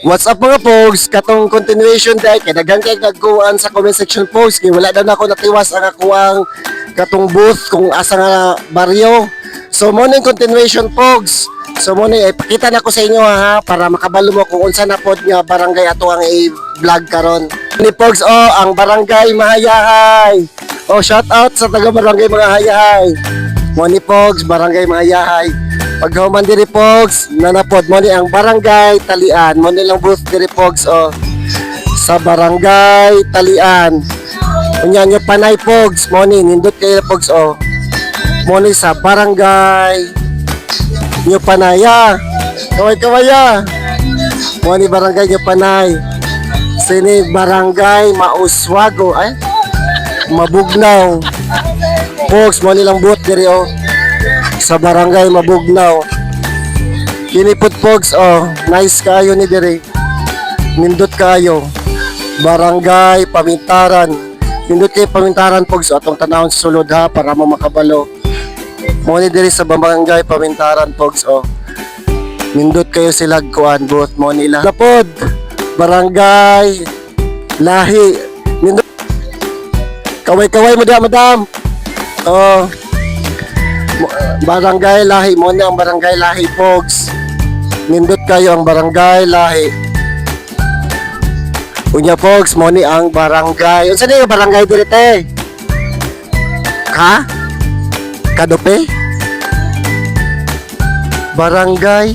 What's up mga pogs? Katong continuation day kay daghang kay kagkuan sa comment section post kay wala daw na ako natiwas ang akuang katong booth kung asa nga baryo. So mo ning continuation pogs. So mo ni ipakita na ko sa inyo ha para makabalo mo kung unsa na pod nga barangay ato ang i-vlog karon. Ni pogs ang barangay Mahayahay. Shout out sa taga barangay Mahayahay. Mo ni pogs barangay Mahayahay. Paghuman diri pogs, nanapod mo ni ang barangay Talian. Mo ni lang booth diri pogs sa barangay Talian. Unya nyo panay pogs, mo ni nindot kayo pogs mo ni sa barangay nyo panaya. Kaway-kawaya. Mo ni barangay nyo panay. Sini barangay Mauswago ay Mabugnaw. Pogs, mo ni lang booth diri sa barangay Mabugnaw. Kinipot pogs nice kayo ni dire. Nindot kayo. Barangay Pamintaran. Nindot kayo Pamintaran pogs atong tanawon sa sulod ha para mo makabalo. Mo ni dire sa barangay Pamintaran pogs nindot kayo sila kuan booth mo nila. Lapod barangay Lahi. Nindot kaway-kaway madam. Barangay Lahi mo na ang barangay Lahi pogs. Nindot kayo ang barangay Lahi. Unya pogs mo ni ang barangay. Unsa ni nga barangay diri te? Ha? Kadope? Barangay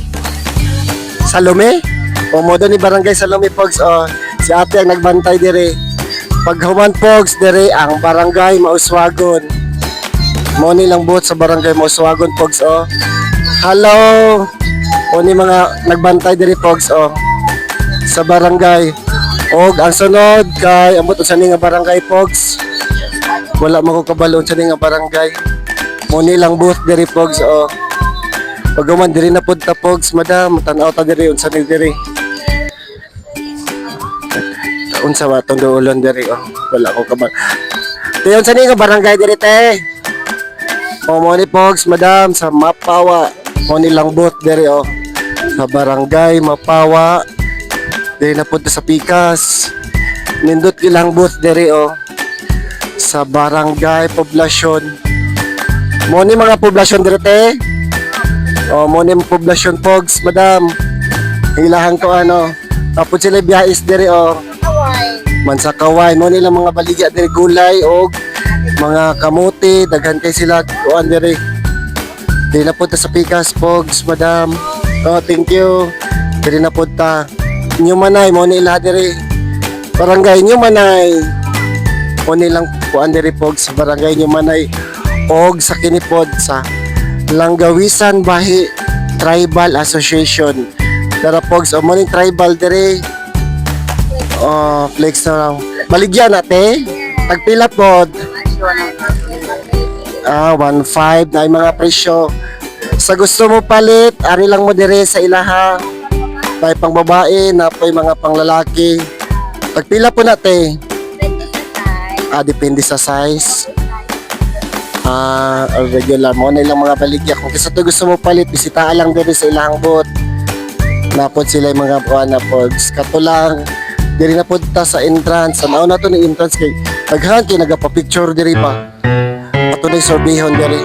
Salome? Mo ni barangay Salome pogs si ate ang nagbantay diri. Paghuman pogs diri ang barangay Mauswagon. Mo ni lang booth sa barangay Mauswagon pogs Hello. O ni mga nagbantay diri pogs sa barangay. Og ang sunod kay ambot sa ni nga barangay pogs. Wala man ko kabalo sa ni nga barangay. Mo ni lang booth diri pogs Paghuman diri na pud ta pogs madam, tan-aw ta diri unsa ni diri. Unsa ba tong duolon diri wala ko kabalo. Tiyon sa ni nga barangay diri te. Mo ni pogs madam sa Mapawa. Mo ni lang booth diri sa barangay Mapawa. Diri na pud sa Pikas. Nindot ilang booth diri sa barangay Poblasyon. Mo ni mga poblasyon diri te. Mo ni poblasyon pogs madam. Ilahan ko tapos sila biyais diri Mansakaway. Mo nila mga baligya diri gulay og mga kamote, daghan kay sila kuan diri. Diri na pud ta sa Pikas pogs madam. Thank you. Diri na pud ta. Inyo manay mo ni ila diri. Barangay inyo manay. Mo ni lang kuan diri pogs sa barangay inyo manay og sa kinipod sa Langgawisan Bahi Tribal Association. Dara pogs mo ni tribal diri. Flex na lang. Baligyan nate. Tagpila pod. 1.5 na yung mga presyo. Sa gusto mo palit, ari lang mo dire sa ilaha. May pang babae, na po yung mga pang lalaki. Pagpila po nate. Depende sa size. Regular mo na ilang mga baligya. Kung kasi to gusto mo palit, bisitaan lang dire sa ilahang booth. Napod sila yung mga buwan na pods. Katulang, diri na po ta sa entrance. Ano na to ni entrance kay naghan kay nagapa-picture diri pa. Ato na sorbihon diri.